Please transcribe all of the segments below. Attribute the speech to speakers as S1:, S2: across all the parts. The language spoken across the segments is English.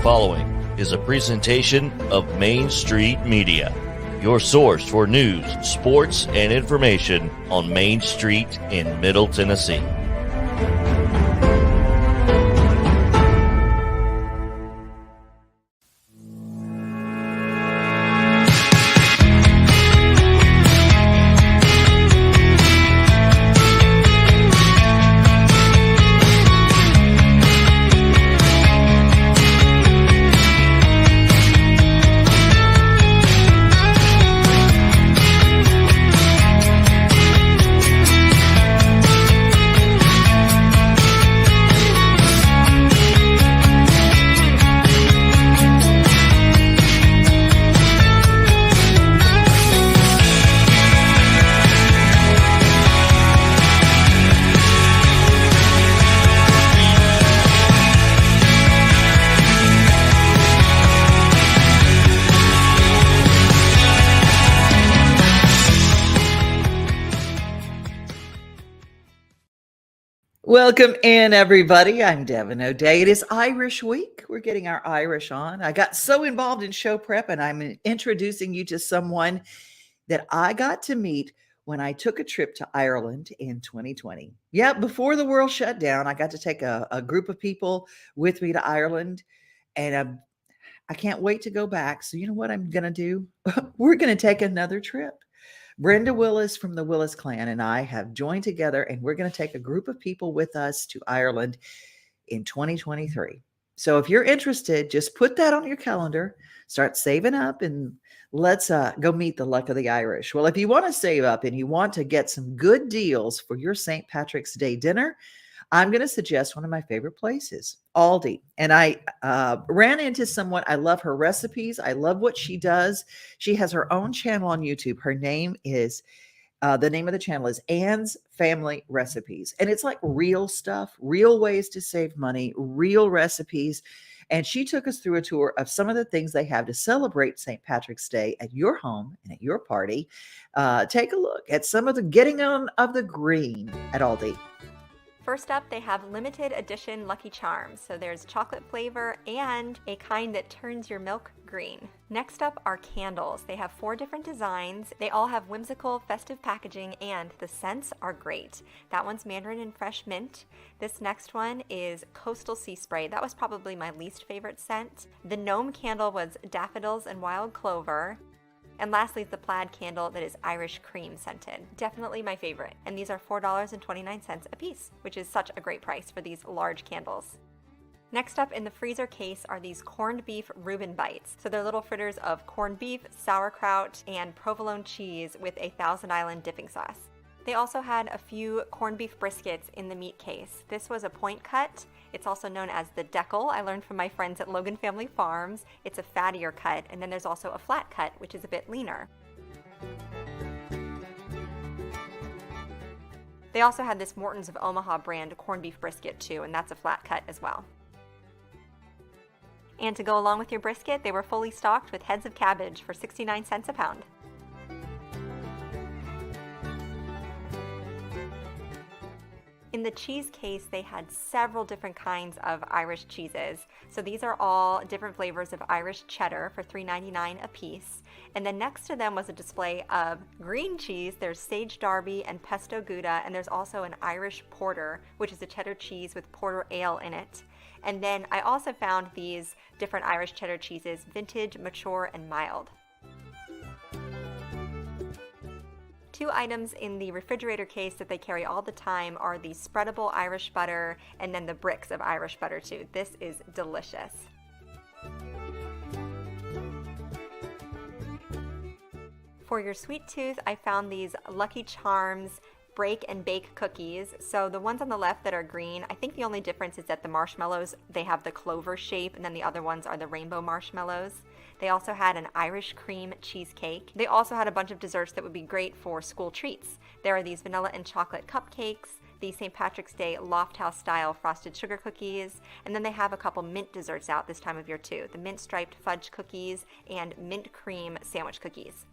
S1: following is a presentation of Main Street Media, your source for news, sports, and information on Main Street in Middle Tennessee.
S2: Welcome in, everybody. I'm Devin O'Day. It is Irish Week. We're getting our Irish on. I got so involved in show prep, and I'm introducing you to someone that I got to meet when I took a trip to Ireland in 2020. Yeah, before the world shut down, I got to take a group of people with me to Ireland, and I can't wait to go back. So you know what I'm going to do? We're going to take another trip. Brenda Willis from the Willis clan and I have joined together, and we're going to take a group of people with us to Ireland in 2023. So if you're interested, just put that on your calendar, start saving up, and let's go meet the luck of the Irish. Well, if you want to save up and you want to get some good deals for your St. Patrick's Day dinner, I'm going to suggest one of my favorite places, Aldi. And I ran into someone. I love her recipes. I love what she does. She has her own channel on YouTube. Her name is, the name of the channel is Anne's Family Recipes. And it's like real stuff, real ways to save money, real recipes. And she took us through a tour of some of the things they have to celebrate St. Patrick's Day at your home and at your party. Take a look at some of the getting on of the green at Aldi.
S3: First up, they have limited edition Lucky Charms. So there's chocolate flavor and a kind that turns your milk green. Next up are candles. They have 4 different designs. They all have whimsical, festive packaging, and the scents are great. That one's mandarin and fresh mint. This next one is coastal sea spray. That was probably my least favorite scent. The gnome candle was daffodils and wild clover. And lastly is the plaid candle that is Irish cream scented. Definitely my favorite. And these are $4.29 a piece, which is such a great price for these large candles. Next up in the freezer case are these corned beef Reuben bites. So they're little fritters of corned beef, sauerkraut, and provolone cheese with a Thousand Island dipping sauce. They also had a few corned beef briskets in the meat case. This was a point cut. It's also known as the deckle. I learned from my friends at Logan Family Farms. It's a fattier cut, and then there's also a flat cut, which is a bit leaner. They also had this Morton's of Omaha brand corned beef brisket too, and that's a flat cut as well. And to go along with your brisket, they were fully stocked with heads of cabbage for 69 cents a pound. In the cheese case, they had several different kinds of Irish cheeses. So these are all different flavors of Irish cheddar for $3.99 a piece. And then next to them was a display of green cheese. There's sage derby and pesto gouda, and there's also an Irish porter, which is a cheddar cheese with porter ale in it. And then I also found these different Irish cheddar cheeses, vintage, mature, and mild. 2 items in the refrigerator case that they carry all the time are the spreadable Irish butter and then the bricks of Irish butter too. This is delicious. For your sweet tooth, I found these Lucky Charms break and bake cookies. So the ones on the left that are green, I think the only difference is that the marshmallows, they have the clover shape, and then the other ones are the rainbow marshmallows. They also had an Irish cream cheesecake. They also had a bunch of desserts that would be great for school treats. There are these vanilla and chocolate cupcakes, the St. Patrick's Day Loft House style frosted sugar cookies, and then they have a couple mint desserts out this time of year too. The mint striped fudge cookies and mint cream sandwich cookies.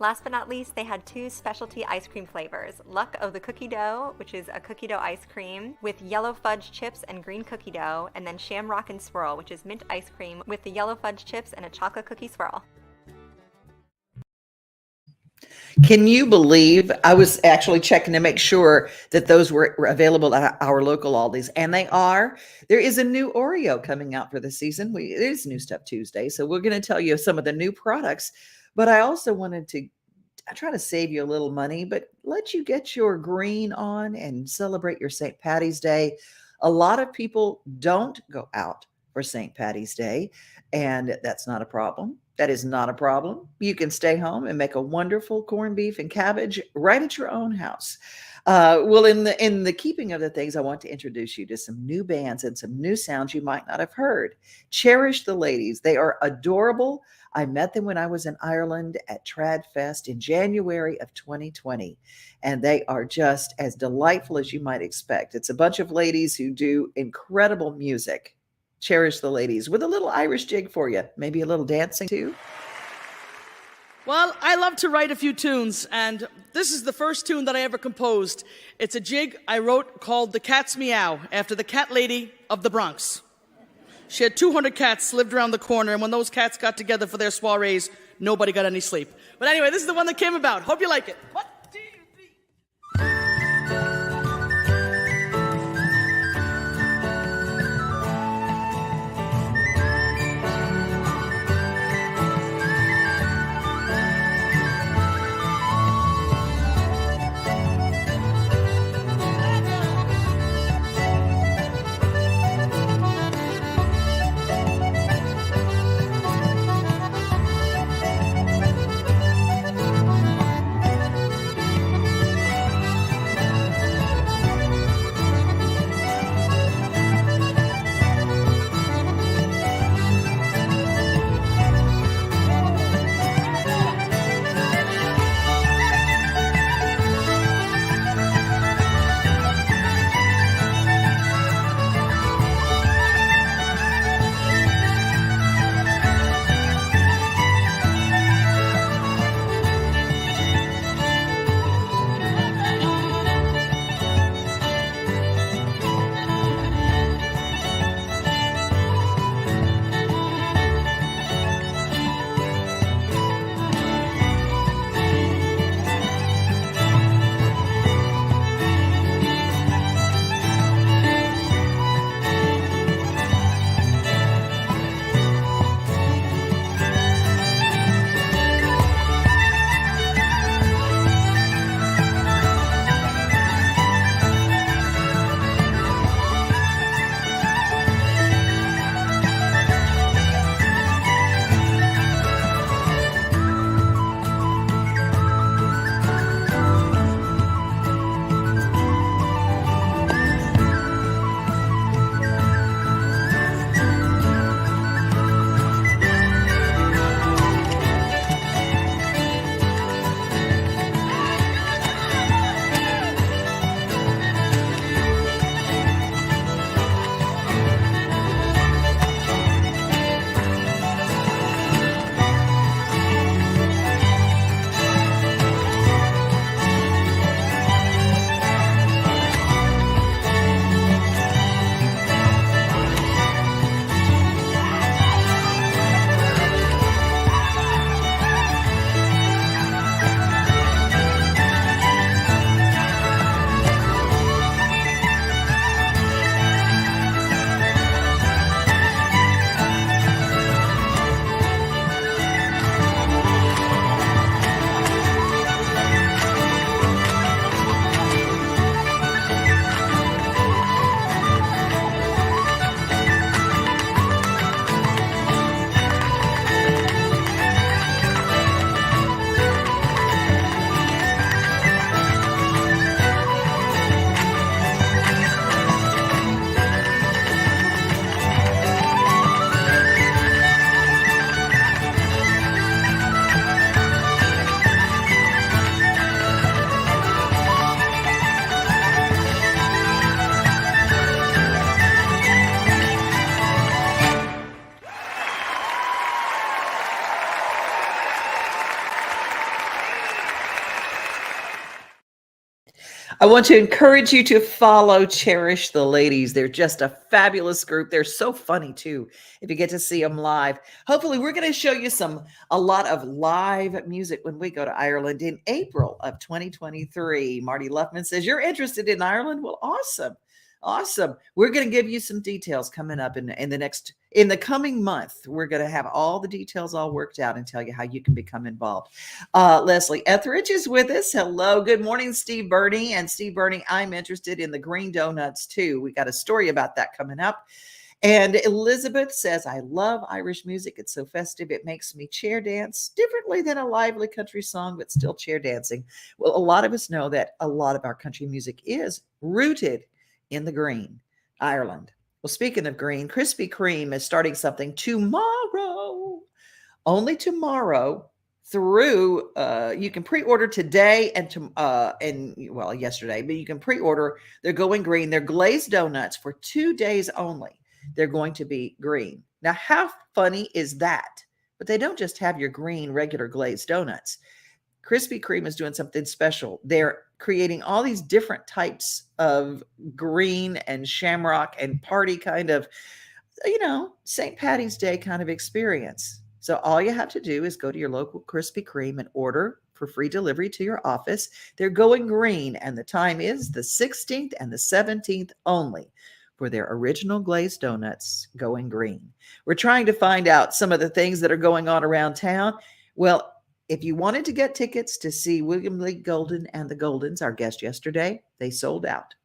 S3: Last but not least, they had 2 specialty ice cream flavors. Luck of the Cookie Dough, which is a cookie dough ice cream with yellow fudge chips and green cookie dough, and then Shamrock and Swirl, which is mint ice cream with the yellow fudge chips and a chocolate cookie swirl.
S2: Can you believe I was actually checking to make sure that those were available at our local Aldi's, and they are. There is a new Oreo coming out for the season. It is New Stuff Tuesday, so we're going to tell you some of the new products. But I also wanted to try to save you a little money, but let you get your green on and celebrate your St. Paddy's Day. A lot of people don't go out for St. Paddy's Day, and that's not a problem. That is not a problem. You can stay home and make a wonderful corned beef and cabbage right at your own house. Well, in the keeping of the things, I want to introduce you to some new bands and some new sounds you might not have heard. Cherish the Ladies. They are adorable. I met them when I was in Ireland at Trad Fest in January of 2020, and they are just as delightful as you might expect. It's a bunch of ladies who do incredible music. Cherish the Ladies with a little Irish jig for you. Maybe a little dancing too.
S4: Well, I love to write a few tunes, and this is the first tune that I ever composed. It's a jig I wrote called The Cat's Meow, after the cat lady of the Bronx. She had 200 cats lived around the corner, and when those cats got together for their soirees, nobody got any sleep. But anyway, this is the one that came about. Hope you like it. What?
S2: I want to encourage you to follow Cherish the Ladies. They're just a fabulous group. They're so funny too, if you get to see them live. Hopefully, we're going to show you a lot of live music when we go to Ireland in April of 2023. Marty Luffman says, you're interested in Ireland? Well, awesome. Awesome. We're going to give you some details coming up in the coming month. We're going to have all the details all worked out and tell you how you can become involved. Leslie Etheridge is with us. Hello. Good morning, Steve Burney. And Steve Burney, I'm interested in the green donuts too. We got a story about that coming up. And Elizabeth says, I love Irish music. It's so festive. It makes me chair dance differently than a lively country song, but still chair dancing. Well, a lot of us know that a lot of our country music is rooted in the green, Ireland. Well, speaking of green, Krispie Kreme is starting something tomorrow, only tomorrow through, you can pre-order today and yesterday, but you can pre-order. They're going green. They're glazed donuts for 2 days only. They're going to be green. Now, how funny is that? But they don't just have your green regular glazed donuts. Krispie Kreme is doing something special. They're creating all these different types of green and shamrock and party kind of, St. Paddy's Day kind of experience. So all you have to do is go to your local Krispie Kreme and order for free delivery to your office. They're going green, and the time is the 16th and the 17th only for their original glazed donuts going green. We're trying to find out some of the things that are going on around town. Well, if you wanted to get tickets to see William Lee Golden and the Goldens, our guest yesterday, they sold out.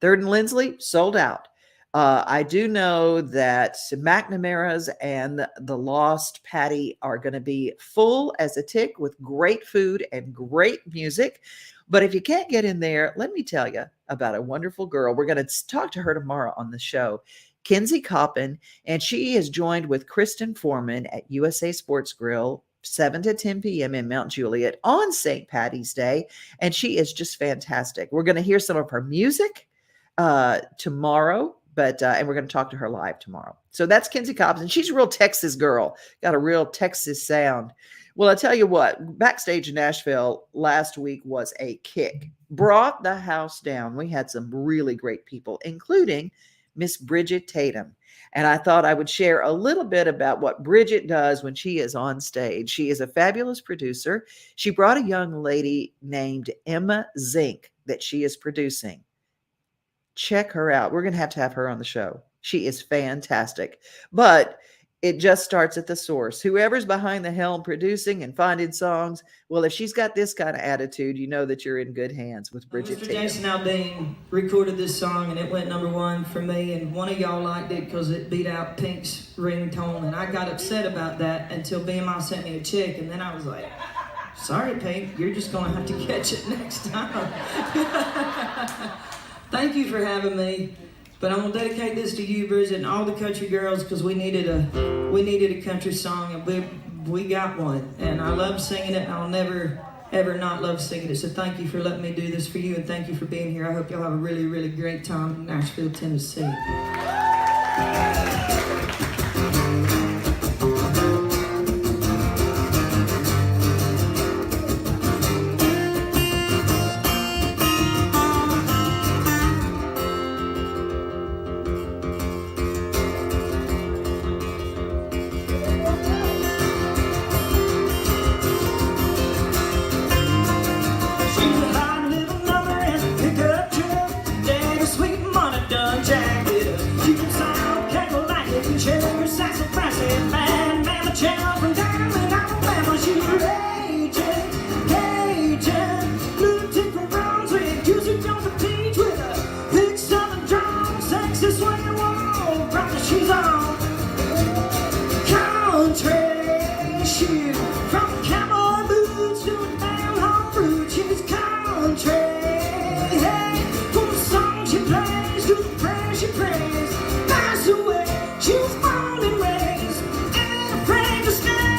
S2: Third and Lindsley sold out. I do know that McNamara's and the Lost Paddy are going to be full as a tick with great food and great music. But if you can't get in there, let me tell you about a wonderful girl. We're going to talk to her tomorrow on the show. Kensie Coppin, and she is joined with Kristen Foreman at USA Sports Grill 7 to 10 p.m. in Mount Juliet on St. Paddy's Day. And she is just fantastic. We're going to hear some of her music tomorrow, and we're going to talk to her live tomorrow. So that's Kensie Coppin. She's a real Texas girl, got a real Texas sound. Well, I tell you what, backstage in Nashville last week was a kick. Brought the house down. We had some really great people, including Miss Bridget Tatum. And I thought I would share a little bit about what Bridget does when she is on stage. She is a fabulous producer. She brought a young lady named Emma Zink that she is producing. Check her out. We're going to have her on the show. She is fantastic. But it just starts at the source. Whoever's behind the helm producing and finding songs, well, if she's got this kind of attitude, you know that you're in good hands with Bridget
S5: Mr.
S2: Tatum.
S5: Jason Aldean recorded this song, and it went #1 for me, and one of y'all liked it because it beat out Pink's ringtone, and I got upset about that until BMI sent me a check, and then I was like, sorry, Pink, you're just going to have to catch it next time. Thank you for having me. But I'm gonna dedicate this to you, Bridget, and all the country girls, because we needed a country song, and we got one. And I love singing it. I'll never ever not love singing it. So thank you for letting me do this for you, and thank you for being here. I hope y'all have a really, really great time in Nashville, Tennessee.
S6: She was born and raised, and afraid to stand.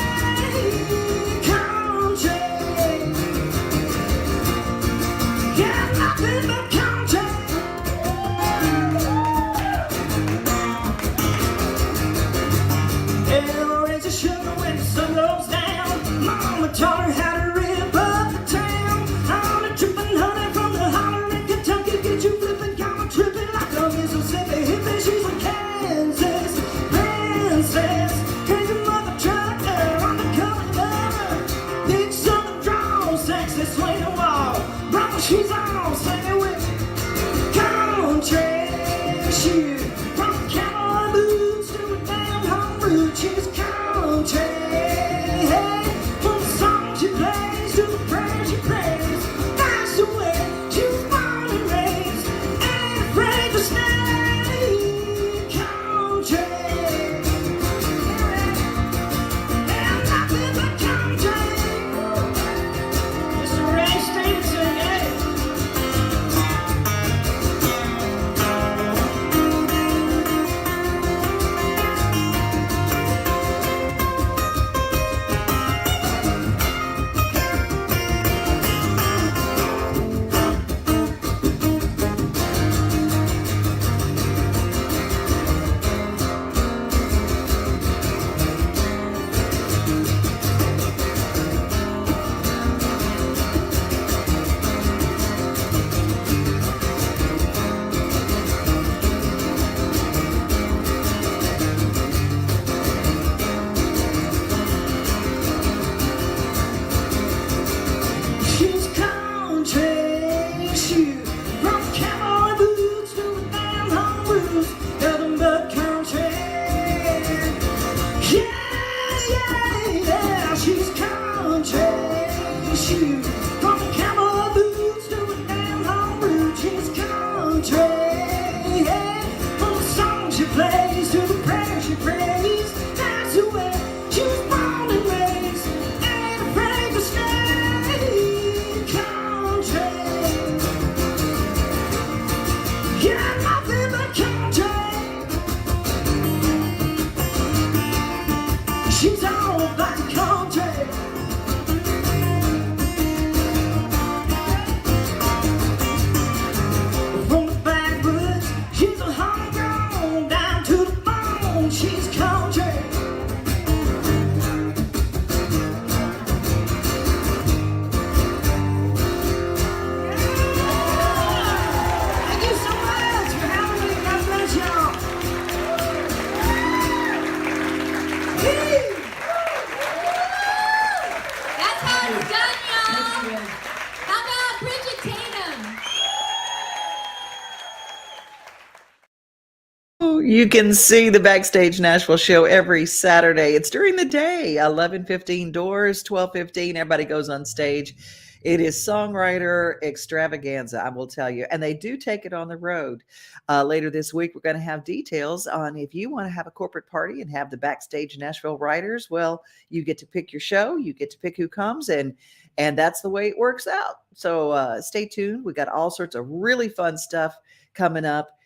S2: You can see the Backstage Nashville show every Saturday. It's during the day, 11:15 doors, 12:15. Everybody goes on stage. It is songwriter extravaganza, I will tell you. And they do take it on the road. Later this week, we're going to have details on if you want to have a corporate party and have the Backstage Nashville writers. Well, you get to pick your show. You get to pick who comes, and that's the way it works out. So stay tuned. We got all sorts of really fun stuff coming up.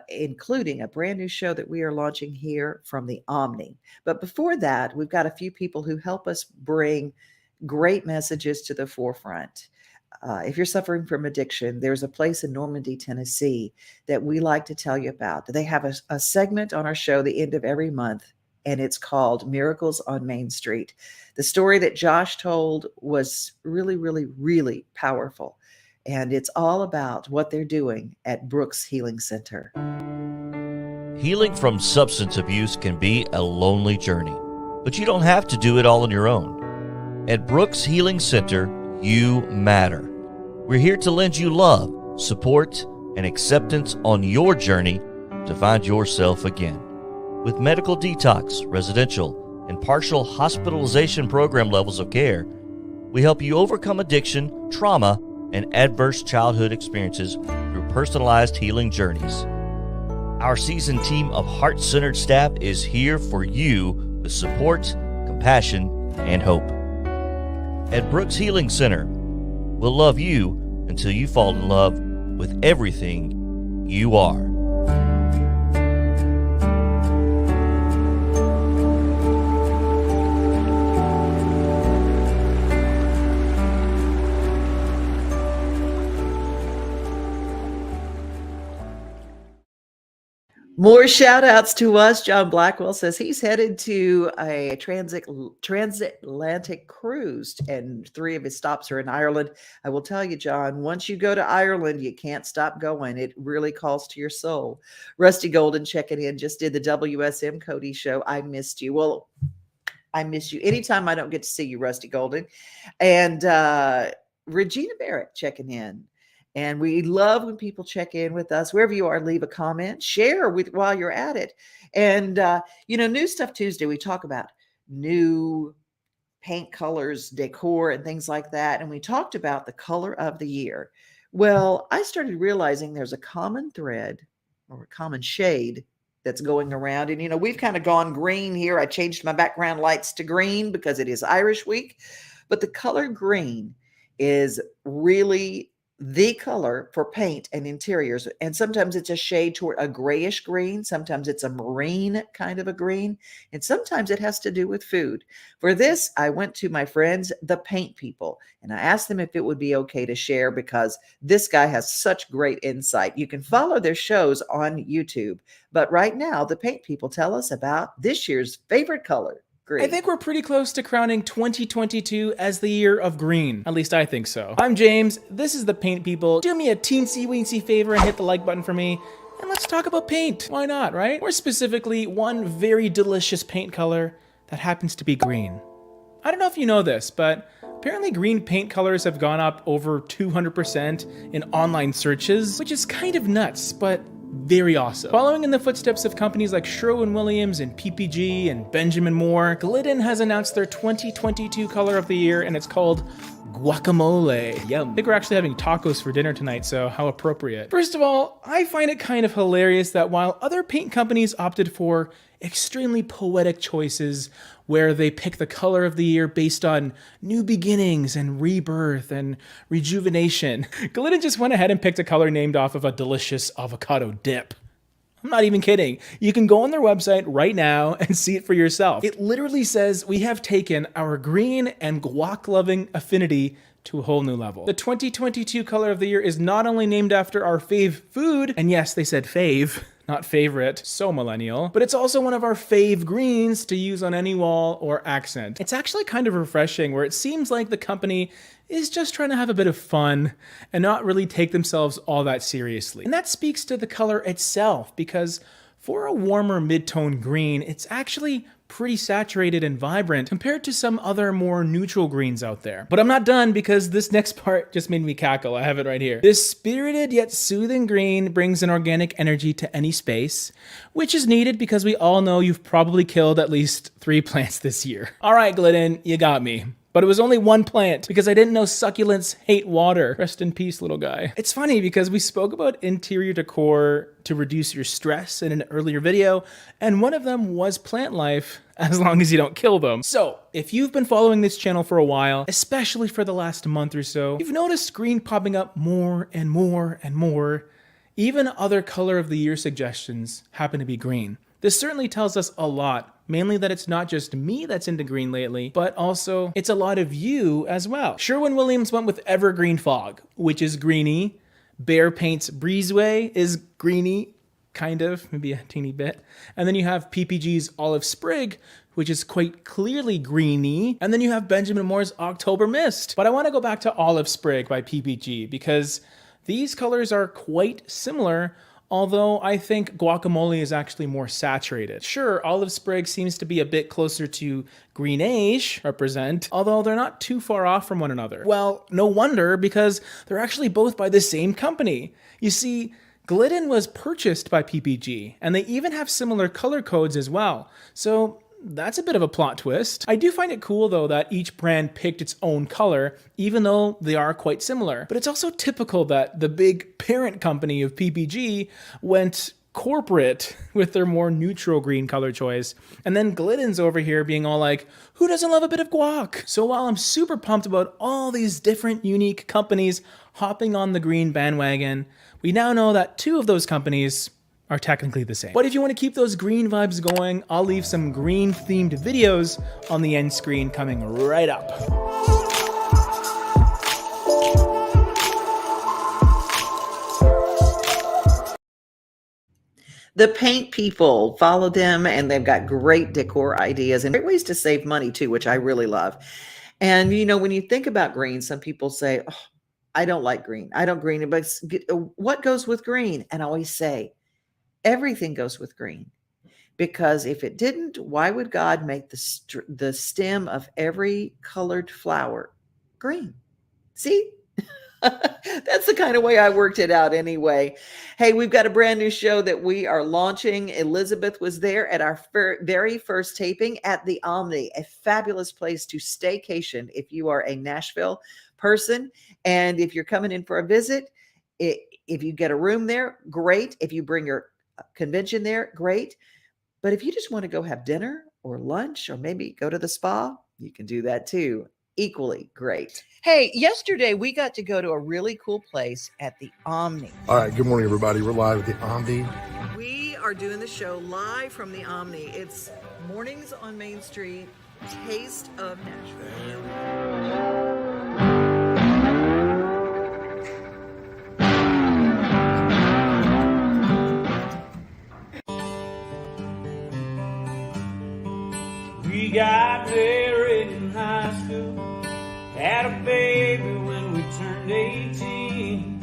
S2: Including a brand new show that we are launching here from the Omni. But before that, we've got a few people who help us bring great messages to the forefront. If you're suffering from addiction, there's a place in Normandy, Tennessee that we like to tell you about. They have a segment on our show the end of every month, and it's called Miracles on Main Street. The story that Josh told was really, really, really powerful. And it's all about what they're doing at Brooks Healing Center.
S1: Healing from substance abuse can be a lonely journey, but you don't have to do it all on your own. At Brooks Healing Center, you matter. We're here to lend you love, support, and acceptance on your journey to find yourself again. With medical detox, residential, and partial hospitalization program levels of care, we help you overcome addiction, trauma, and adverse childhood experiences through personalized healing journeys. Our seasoned team of heart-centered staff is here for you with support, compassion, and hope. At Brooks Healing Center, we'll love you until you fall in love with everything you are.
S2: More shout outs to us. John Blackwell says he's headed to a transatlantic cruise, and 3 of his stops are in Ireland. I will tell you, John, once you go to Ireland, you can't stop going. It really calls to your soul. Rusty Golden checking in, just did the WSM Cody show. I missed you. Well, I miss you anytime I don't get to see you, Rusty Golden. And Regina Barrett checking in. And we love when people check in with us. Wherever you are, leave a comment, share while you're at it. And, New Stuff Tuesday, we talk about new paint colors, decor, and things like that. And we talked about the color of the year. Well, I started realizing there's a common thread or a common shade that's going around. And, we've kind of gone green here. I changed my background lights to green because it is Irish Week. But the color green is really the color for paint and interiors. And sometimes it's a shade toward a grayish green. Sometimes it's a marine kind of a green. And sometimes it has to do with food. For this, I went to my friends, the paint people, and I asked them if it would be okay to share because this guy has such great insight. You can follow their shows on YouTube. But right now, the paint people tell us about this year's favorite color. Green.
S6: I think we're pretty close to crowning 2022 as the year of green. At least I think so. I'm James, this is the Paint People. Do me a teensy-weensy favor and hit the like button for me, and let's talk about paint. Why not, right? Or specifically, one very delicious paint color that happens to be green. I don't know if you know this, but apparently green paint colors have gone up over 200% in online searches, which is kind of nuts, but very awesome. Following in the footsteps of companies like Sherwin-Williams and PPG and Benjamin Moore, Glidden has announced their 2022 color of the year, and it's called guacamole. Yum. I think we're actually having tacos for dinner tonight, so how appropriate. First of all, I find it kind of hilarious that while other paint companies opted for extremely poetic choices where they pick the color of the year based on new beginnings and rebirth and rejuvenation, Glidden just went ahead and picked a color named off of a delicious avocado dip. I'm not even kidding. You can go on their website right now and see it for yourself. It literally says, we have taken our green and guac-loving affinity to a whole new level. The 2022 color of the year is not only named after our fave food, and yes, they said fave, not favorite, so millennial, but it's also one of our fave greens to use on any wall or accent. It's actually kind of refreshing where it seems like the company is just trying to have a bit of fun and not really take themselves all that seriously. And that speaks to the color itself, because for a warmer mid-tone green, it's actually pretty saturated and vibrant compared to some other more neutral greens out there. But I'm not done, because this next part just made me cackle. I have it right here. This spirited yet soothing green brings an organic energy to any space, which is needed because we all know you've probably killed at least 3 plants this year. All right, Glidden, you got me. But it was only 1 plant because I didn't know succulents hate water. Rest in peace, little guy. It's funny because we spoke about interior decor to reduce your stress in an earlier video, and one of them was plant life, as long as you don't kill them. So if you've been following this channel for a while, especially for the last month or so, you've noticed green popping up more and more and more. Even other color of the year suggestions happen to be green. This certainly tells us a lot, mainly that it's not just me that's into green lately, but also it's a lot of you as well. Sherwin-Williams went with Evergreen Fog, which is greeny. Behr Paint's Breezeway is greeny, kind of, maybe a teeny bit. And then you have PPG's Olive Sprig, which is quite clearly greeny. And then you have Benjamin Moore's October Mist. But I want to go back to Olive Sprig by PPG because these colors are quite similar, although I think guacamole is actually more saturated. Sure, Olive Sprig seems to be a bit closer to Greenish represent, although they're not too far off from one another. Well, no wonder, because they're actually both by the same company. You see, Glidden was purchased by PPG, and they even have similar color codes as well. So that's a bit of a plot twist. I do find it cool though that each brand picked its own color, even though they are quite similar. But it's also typical that the big parent company of PPG went corporate with their more neutral green color choice. And then Glidden's over here being all like, who doesn't love a bit of guac? So while I'm super pumped about all these different unique companies hopping on the green bandwagon, we now know that 2 of those companies are technically the same. But if you want to keep those green vibes going, I'll leave some green themed videos on the end screen coming right up.
S2: The paint people, follow them, and they've got great decor ideas and great ways to save money too, which I really love. And when you think about green, some people say, oh, I don't like green. I don't green, but what goes with green? And I always say, everything goes with green, because if it didn't, why would God make the stem of every colored flower green? See? That's the kind of way I worked it out anyway. Hey, we've got a brand new show that we are launching. Elizabeth was there at our very first taping at the Omni, a fabulous place to staycation if you are a Nashville person. And if you're coming in for a visit, if you get a room there, great. If you bring your convention there, great. But if you just want to go have dinner or lunch or maybe go to the spa, you can do that too. Equally great. Hey, yesterday we got to go to a really cool place at the Omni.
S7: All right, good morning, everybody. We're live at the Omni.
S2: We are doing the show live from the Omni. It's Mornings on Main Street, Taste of Nashville.
S8: We got married in high school, had a baby when we turned 18.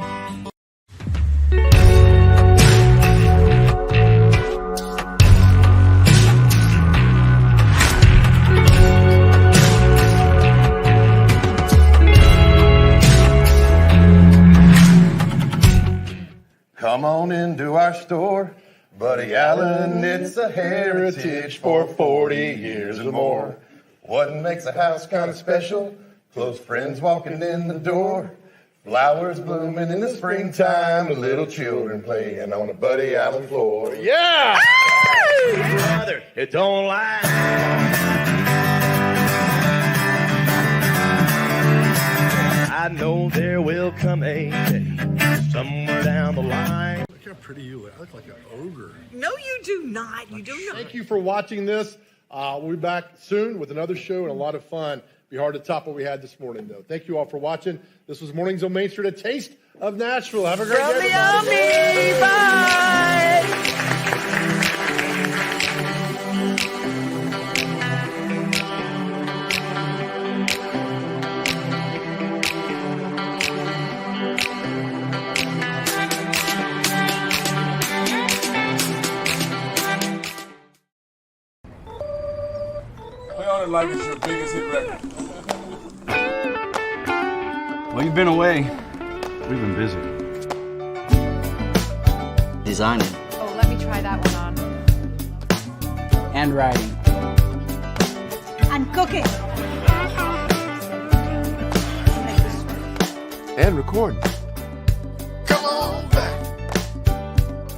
S7: Come on into our store, Buddy Allen, it's a heritage for 40 years or more. What makes a house kind of special? Close friends walking in the door, flowers blooming in the springtime, and little children playing on the Buddy Allen floor. Yeah! Brother, it don't lie. I know there will come a day somewhere down the line. Look how pretty you look. I look like an ogre.
S2: No, you do not. You do not.
S7: Thank you for watching this. We'll be back soon with another show and a lot of fun. Be hard to top what we had this morning, though. Thank you all for watching. This was Mornings on Main Street, a taste of Nashville. Have a great day.
S2: From the Omni. Bye.
S9: Like it's your biggest hit record.
S10: Well, you've been away. We've been busy.
S11: Designing.
S12: Oh, let me try that one on.
S11: And writing.
S12: And cooking.
S7: And recording.
S9: Come on back.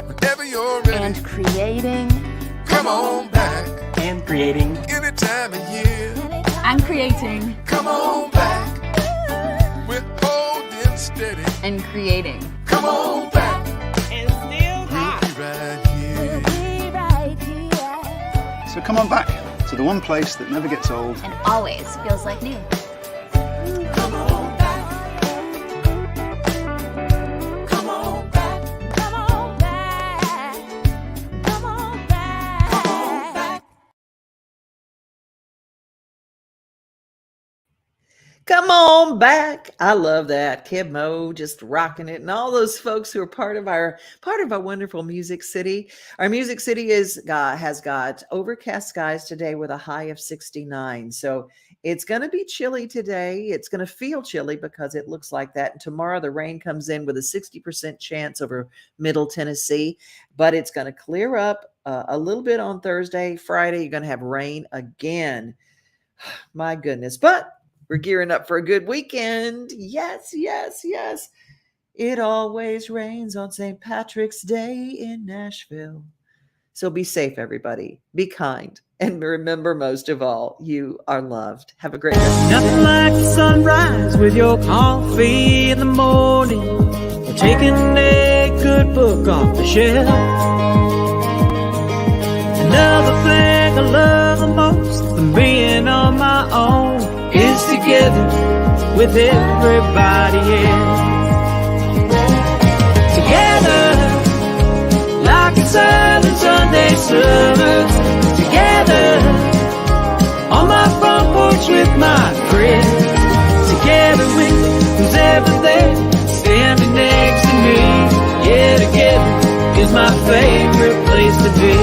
S9: Whenever you're ready.
S12: And creating.
S9: Come on back.
S11: And creating.
S9: Any time of year.
S12: And creating.
S9: Come on back. We're holding steady.
S12: And creating.
S9: Come on back.
S12: And still hot.
S9: We'll be right here.
S10: So come on back to the one place that never gets old.
S12: And always feels like new.
S9: Come on back. Come on back.
S12: Come on back. Come on back.
S9: Come on back.
S2: Come on back. I love that. Kid Mo just rocking it. And all those folks who are part of our wonderful Music City. Our Music City has got overcast skies today with a high of 69. So it's going to be chilly today. It's going to feel chilly because it looks like that. And tomorrow the rain comes in with a 60% chance over Middle Tennessee. But it's going to clear up a little bit on Thursday. Friday, you're going to have rain again. My goodness. But we're gearing up for a good weekend. Yes, yes, yes. It always rains on St. Patrick's Day in Nashville. So be safe, everybody. Be kind. And remember, most of all, you are loved. Have a great day.
S8: Nothing like the sunrise with your coffee in the morning, or taking a good book off the shelf. Another thing I love the most than being on my own is together with everybody else. Together, like it's early Sunday summer. Together, on my front porch with my friends. Together with who's ever there, standing next to me. Yeah, together is my favorite place to be.